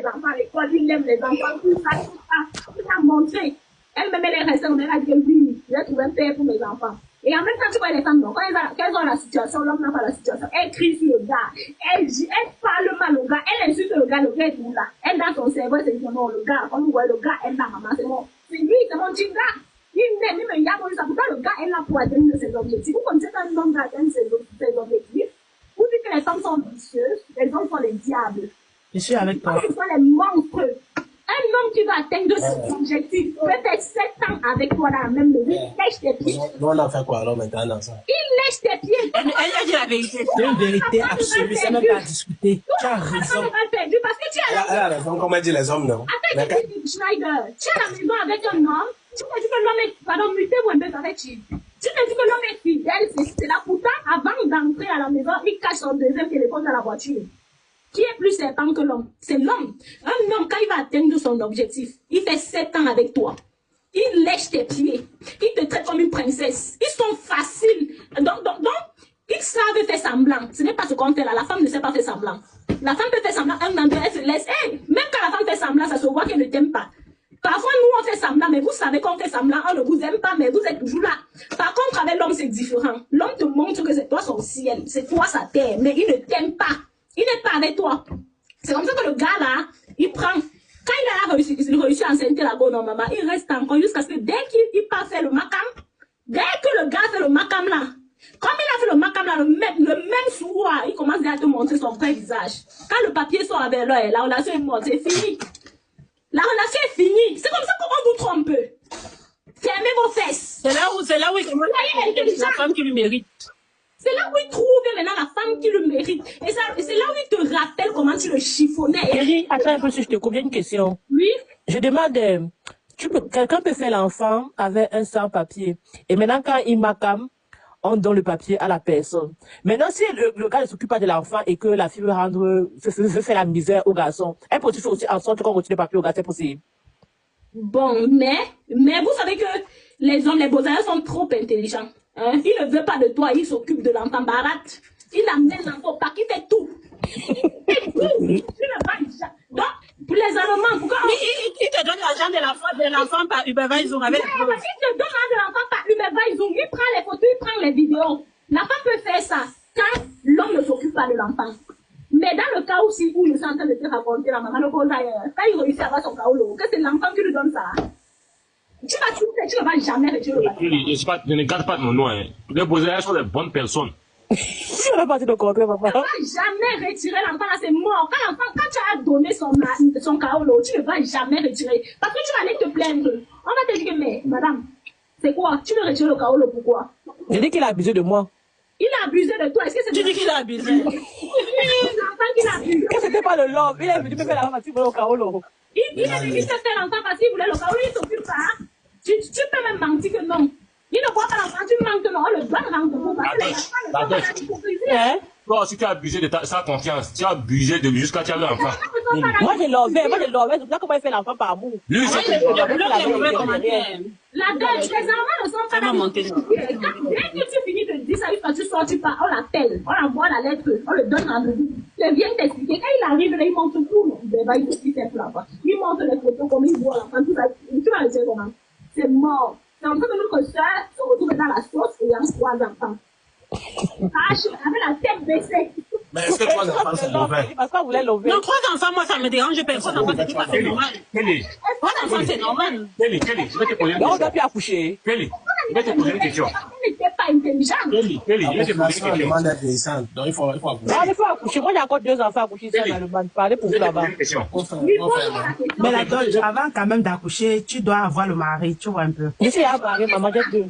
les enfants à l'école, il aime les enfants, tout ça, tout a montré. Elle-même, elle est restée, on a dit que oui, j'ai trouvé un père pour mes enfants. Et en même temps, tu vois les femmes, non, quand elles ont la situation, l'homme n'a pas la situation, elle crie sur le gars, elle parle mal au gars, elle insulte le gars est tout là. Elle dans son cerveau, elle se dit non, le gars, quand vous voyez le gars, elle n'a maman, c'est bon. C'est lui, c'est mon petit gars. Il m'aime, il me garde, ça. Pourquoi le gars est là pour atteindre ses objectifs? Vous connaissez qu'un homme va atteindre ses objectifs? Vous dites que les femmes sont vicieuses, les hommes sont les diables. Je suis avec toi. Ce sont les monstres. Un homme qui va atteindre ses objectifs peut faire 7 ans avec toi dans la même maison. Il lèche tes pieds. Nous, on a fait quoi alors maintenant dans ça? Il lèche tes pieds. Elle a dit la vérité. C'est une vérité absolue. C'est même pas à discuter. Tu as raison. Parce que tu es là. Elle a raison, comme elle dit les hommes, non? Attends, Schneider, tu es à la maison avec un homme. Tu me dis que l'homme est. Pardon, mutez-vous un peu, ça fait chier. Tu me dis que l'homme est fidèle, c'est là. Pourtant, avant d'entrer à la maison, il cache son deuxième téléphone dans la voiture. Qui est plus serpent que l'homme? C'est l'homme. Un homme, quand il va atteindre son objectif, il fait 7 ans avec toi. Il lèche tes pieds. Il te traite comme une princesse. Ils sont faciles. Donc, ils savent faire semblant. Ce n'est pas ce qu'on fait là. La femme ne sait pas faire semblant. La femme peut faire semblant. Un an, elle se laisse. Hey, même quand la femme fait semblant, ça se voit qu'elle ne t'aime pas. Parfois, nous, on fait semblant, mais vous savez qu'on fait semblant, on ne vous aime pas, mais vous êtes toujours là. Par contre, avec l'homme, c'est différent. L'homme te montre que c'est toi son ciel, c'est toi sa terre, mais il ne t'aime pas. Il n'est pas avec toi. C'est comme ça que le gars, là, il prend... Quand il a réussi à enceinte la bonne maman, il reste encore jusqu'à ce que dès qu'il part faire le macam, dès que le gars fait le macam, là, comme il a fait le macam, là, le même soir, il commence déjà à te montrer son vrai visage. Quand le papier sort avec l'œil, la relation est morte, c'est fini. La relation est finie. C'est comme ça qu'on vous trompe. Fermez vos fesses. C'est là où il commence à trouver la femme qui lui mérite. C'est là où il trouve maintenant la femme qui le mérite. Et c'est là où il te rappelle comment tu le chiffonnais. Chérie, attends un peu si je te coupe, j'ai une question. Oui. Je demande, quelqu'un peut faire l'enfant avec un sans-papier. Et maintenant, quand il macame, on donne le papier à la personne. Maintenant, si le gars ne s'occupe pas de l'enfant et que la fille veut faire la misère au garçon, elle peut faire aussi en sorte qu'on retire le papier au garçon, c'est possible. Bon, mais vous savez que les hommes, les beaux-arts sont trop intelligents. Hein? Il ne veut pas de toi, il s'occupe de l'enfant barat. Il amène l'enfant au parc, il fait tout. Il fait tout. Tu ne vas jamais. Donc, pour les Allemands, pourquoi il te donne l'argent de l'enfant par Uberweisung avec les il te donne l'argent de l'enfant par Uberweisung. Il prend les photos, il prend les vidéos. La femme peut faire ça quand l'homme ne s'occupe pas de l'enfant. Mais dans le cas aussi où je suis en train de te raconter la maman, le beau-ailleurs, quand il réussit à avoir son kaolo, que c'est l'enfant qui lui donne ça. Tu ne vas jamais retirer le papier. Je ne garde pas mon nom. Hein. Les beaux-arts sont des bonnes personnes. Je ne pas dire le contraire, papa. Tu ne vas jamais retirer l'enfant, là, c'est mort. Quand tu as donné son kaolo, tu ne vas jamais retirer. Parce que tu vas aller te plaindre. On va te dire, mais madame, c'est quoi? Tu veux retirer le kaolo, pourquoi? Je dis qu'il a abusé de moi. Il a abusé de toi. Est-ce que c'est... Tu dis qu'il a abusé. C'est l'enfant qui l'a abusé. Que c'était pas le love. Il est venu me faire la femme parce qu'il voulait le kaolo. Il est venu te faire l'enfant parce qu'il voulait le kaolo, il s'occupe pas. Tu peux même mentir que non. Il ne voit pas l'enfant, tu manques que non, on le donne rendez-vous parce que les enfants Toi, si tu as abusé de sa confiance, tu as abusé de jusqu'à tu as eu l'enfant. Moi, je l'avais, c'est ça comment il fait l'enfant par amour. Lui, c'est La deuil, les enfants ne sont pas là. Dès que tu finis de dire ça, quand tu sors, tu pars, on l'appelle, on envoie la lettre, on le donne rendez-vous. Il vient t'expliquer. Quand il arrive, là, il montre tout. Il faut qu'il fait l'enfant. Il montre les photos, comme il voit l'enfant, tout ça. Tu vas le dire comment? C'est mort. C'est en train que notre soeur se retrouve dans la sauce et il y a 3 enfants. Avec la tête baissée. Mais est-ce que 3 enfants, c'est mauvais? Parce qu'on voulait l'ouvrir. Non, 3 enfants, moi, ça me dérange pas. 3 enfants, c'est tout à fait normal. 3 enfants, c'est normal. Kelly, je vais te poser une Donc, on question. doit plus accoucher. Kelly, je vais te poser une question. Il n'était pas intelligent. Kelly, je vais te poser une La question. demande d'être naissante, donc il faut accoucher. Non, il faut accoucher. Moi, j'ai encore 2 enfants accouchés ici dans le ban. Parlez pour Je vous vais te là-bas. poser une question. Mais la dot, avant quand même d'accoucher, tu dois avoir le mari, tu vois un peu. Je suis à Paris, maman, j'ai 2.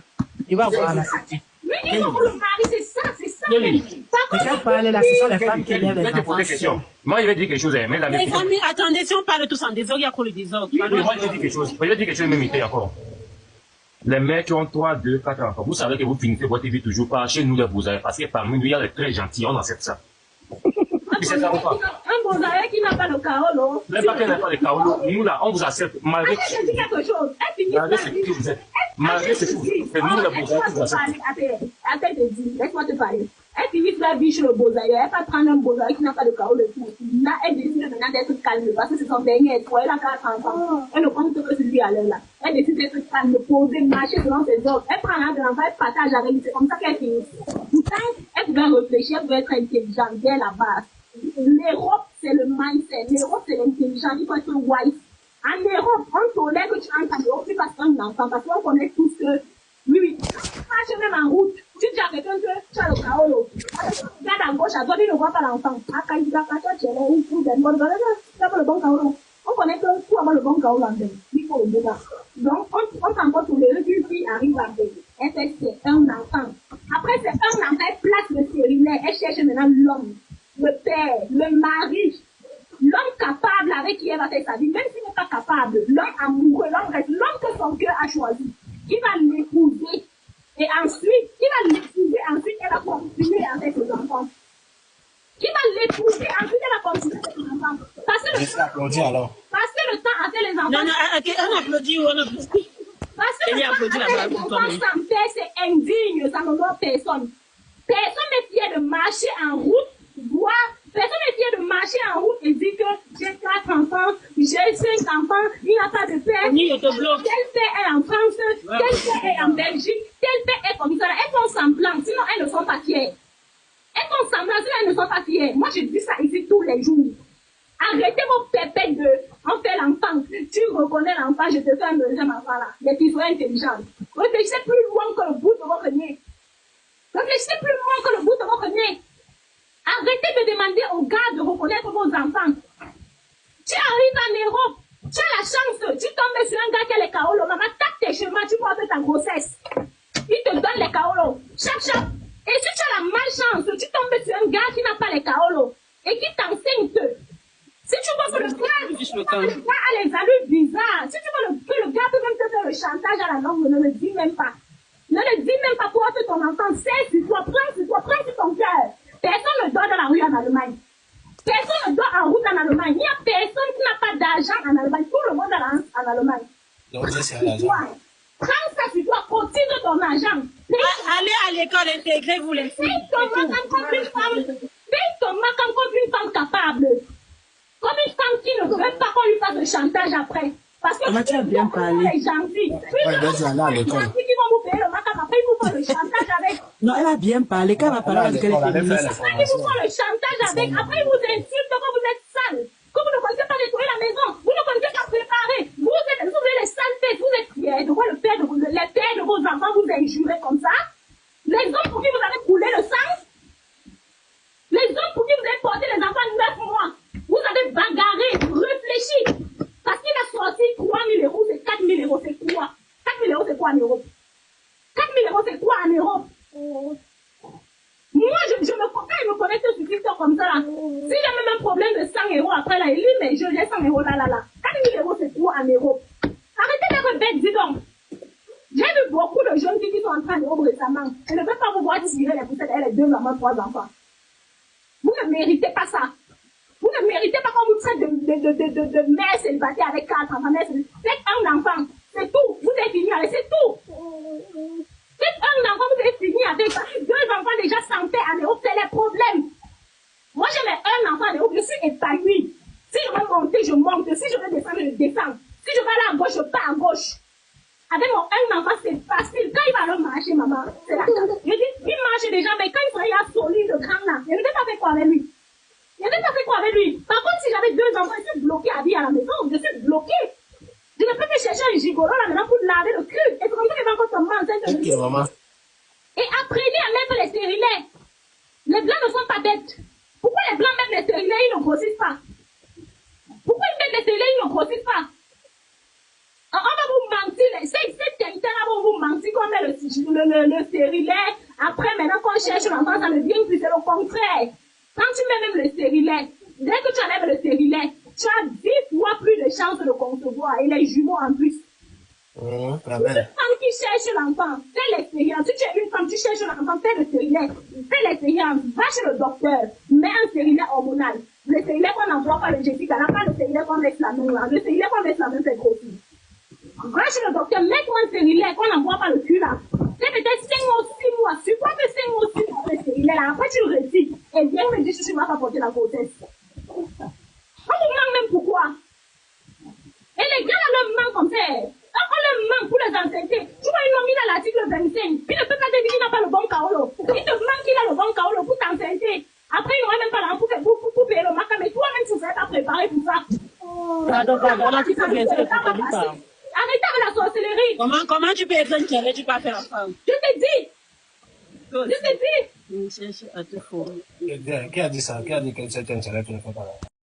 Il va avoir la Oui, il faut le mari, c'est ça. Kelly, Déjà parler là, ce sont les femmes qui Kelly, élèvent je vais les te poser enfants. une question. Moi, je vais dire quelque chose, mais la Les vérité. familles, attendez, si on parle tous en désordre, il y a quoi le désordre? Moi, je vais dire quelque chose. Je vais dire quelque chose, même idée encore. Les mères qui ont 3, 2, 4 enfants, vous savez que vous finissez votre vie toujours par chez nous les beaux-arts, parce que parmi nous, il y a les très gentils, on accepte ça. C'est ça ou pas? Un beau-arrêt qui n'a pas le kaolo. Même pas qu'elle n'a pas de kaolo, nous là, on vous accepte malgré Attends, je dis quelque chose. Elle finit malgré par ce dire... que vous êtes. Malgré ce que vous êtes. C'est nous les beaux-arts qui vous acceptent. Attends, de dire, laisse-moi te parler. Elle finit sa vie chez le beau-ailleurs. Elle va prendre un beau-ailleurs qui n'a pas de carreau de tout. Là, elle décide maintenant d'être calme parce que c'est son dernier espoir. Elle a 4 enfants. Elle ne compte que celui à l'heure là. Elle décide d'être calme, poser, marcher selon ses ordres. Elle prend l'un de l'enfant, elle partage avec lui. C'est comme ça qu'elle finit. Pourtant, elle pouvait réfléchir, elle pouvait être intelligente dès la base. L'Europe, c'est le mindset. L'Europe, c'est l'intelligence. Il faut être wise. En Europe, on tolère que tu entres en Europe, tu passes un enfant parce qu'on connaît tous que, oui, marche même en route. Tu dis à quelqu'un que tu as le chaos. Regarde à gauche, à droite, il ne voit pas l'enfant. Ah, quand il va pas, tu es là, il trouve des bonnes choses. Tu as le bon chaos. On connaît que pour avoir le bon chaos en Belgique, il faut le bon. Donc, on s'en tous les deux, une fille arrive à Belgique. Elle fait c'est un enfant. Après, c'est un enfant, elle place le stérilet. Elle cherche maintenant l'homme, le père, le mari. L'homme capable avec qui elle va faire sa vie, même s'il n'est pas capable, l'homme amoureux, l'homme que son cœur a choisi, qui va l'épouser. Et ensuite, qui va l'épouser, ensuite elle va continuer avec ses enfants. Qui va l'épouser, ensuite elle va continuer avec ses enfants. Je applaudis alors. Passer le temps avec les enfants. Non, non, on applaudit ou on applaudit. Passer le temps avec les enfants sans faire, c'est indigne, ça n'honore personne. Personne n'est fier de marcher en route, voire personne n'est fier de marcher en route et dire que j'ai 4 enfants, j'ai 5 enfants, il n'y a pas de père. Tel père est en France, tel père est en Belgique, tel père est comme ça. Elles font semblant, sinon elles ne sont pas fières. Elles font semblant, sinon elles ne sont pas fières. Moi, je dis ça ici tous les jours. Arrêtez vos pépettes de on fait l'enfant. Tu reconnais l'enfant, je te fais un deuxième enfant là. Les filles sont intelligentes. Réfléchissez plus loin que le bout de votre nez. Réfléchissez plus loin que le bout de votre nez. Arrêtez de demander aux gars de reconnaître vos enfants. Tu arrives en Europe, tu as la chance, tu tombes sur un gars qui a les kaolo, maman tape tes chemins, tu portes ta grossesse. Il te donne les kaolo, chap chap. Et si tu as la malchance, tu tombes sur un gars qui n'a pas les kaolo et qui t'enseigne. Si tu vois que le gars a les allures bizarres, si tu vois que le gars peut même te faire le chantage à la langue, ne le dis même pas. Ne le dis même pas, porte ton enfant, c'est sur toi, prends sur ton cœur. Personne ne dort dans la rue en Allemagne. Personne ne dort en route en Allemagne. Il n'y a personne qui n'a pas d'argent en Allemagne. Tout le monde est en Allemagne. Donc, c'est l'argent. Prends ça sur toi, cotise ton argent. Allez à l'école, intégrez-vous les filles. Paye ton macan comme une femme capable. Comme une femme qui ne veut pas qu'on lui fasse le chantage après. Parce que tu as bien parlé. Les gentils. Ouais, ben, c'est là à l'école. Qui vont vous payer le macan après, ils vous font le chantage avec. Non, elle a bien parlé. Quand elle va parler avec elle, Après, ils vous font le chantage avec. Après, ils vous insultent que vous êtes sale. Que vous ne connaissez pas nettoyer la maison. Vous ne connaissez pas préparer. Vous avez les saletés. Vous êtes fiers. De voir les pères de vos enfants vous injurer comme ça. Les hommes pour qui vous avez coulé le sang. Les hommes pour qui vous avez porté les enfants 9 mois. Vous avez bagarré, réfléchi. Parce qu'il a sorti 3 000 euros, c'est 4 000 euros, c'est quoi? 4 000 euros, c'est quoi en Europe? 4 000 euros, c'est quoi en Europe? Moi, quand il me connecte sur TikTok comme ça, là, si j'ai même un problème de 100 euros après, là, il dit, mais j'ai 100 euros là. 4 000 euros, c'est quoi en Europe? Arrêtez d'être bête, dis donc. J'ai vu beaucoup de jeunes filles qui sont en train de rompre récemment. Je ne veux pas vous voir tirer les poussettes, elle, les 2 enfants, 3 enfants. Vous ne méritez pas ça. Vous ne méritez pas qu'on vous traite de mère célibataire avec 4 enfants. Faites un enfant, c'est tout. Vous êtes fini avec, c'est tout. Faites un enfant, vous êtes fini avec. 2 enfants déjà santé en Europe, c'est les problèmes. Moi, j'ai un enfant en Europe, je suis épanouie. Si je veux monter, je monte. Si je veux descendre, je descends. Si je veux aller à gauche, je pars à gauche. Avec mon un enfant, c'est facile. Quand il va aller marcher, maman, c'est la chance. Je dis, il marche déjà, mais quand il sera solide, le grand là, je ne vais pas faire quoi avec lui. Je n'ai pas fait quoi avec lui. Par contre, si j'avais 2 enfants, je suis bloquée à vie à la maison. Je suis bloquée. Je ne peux pas chercher un gigolo là maintenant pour laver le cul. Et c'est comme ça qu'il va encore tomber enceinte. Ok, maman. Et apprenez à mettre les stérilets. Les blancs ne sont pas bêtes. Pourquoi les blancs mettent les stérilets, ils ne grossissent pas? Pourquoi ils mettent les stérilets, ils ne grossissent pas? On va vous mentir. Ces territoires vont vous mentir qu'on met le stérilet. Après, maintenant qu'on cherche l'enfant, ça ne vient plus. C'est le contraire. Quand tu mets même le stérilet, dès que tu enlèves le stérilet, tu as 10 fois plus de chances de concevoir et les jumeaux en plus. Une femme qui cherche l'enfant, fais l'expérience. Si tu es une femme, tu cherches l'enfant, fais le stérilet. Fais l'expérience, va chez le docteur, mets un stérilet hormonal. Le stérilet qu'on n'envoie pas le Jessica, n'a pas le stérilet qu'on laisse la main. Le stérilet qu'on laisse la main, c'est grossi. Va chez le docteur, mets-toi un stérilet qu'on n'envoie pas le cul là. C'est peut-être 5 ou 6 mois, tu crois que 5 mois, il est là, après tu le retires. Et bien, il me dit, je ne m'as pas porté la grossesse. On vous manque même pourquoi? Et les gars, là, le manque comme ça. On le manque pour les anciennetés. Tu vois, ils l'ont mis dans l'article 25. Il ne peut pas te dire qu'il n'a pas le bon kaolo. Il te manque qu'il a le bon kaolo pour t'ancienneté. Après, il n'aurait même pas l'argent pour payer le marque. Mais toi-même, tu ne serais pas préparé pour ça. Pardon, l'article 25 ne s'interdit pas. Arrêtez avec la sorcellerie. Comment tu peux être un challenge, tu peux faire enfant? Je t'ai dit. Je t'ai dit. Qui a dit ça? Qui a dit que c'était un challenge, tu ne fais pas là?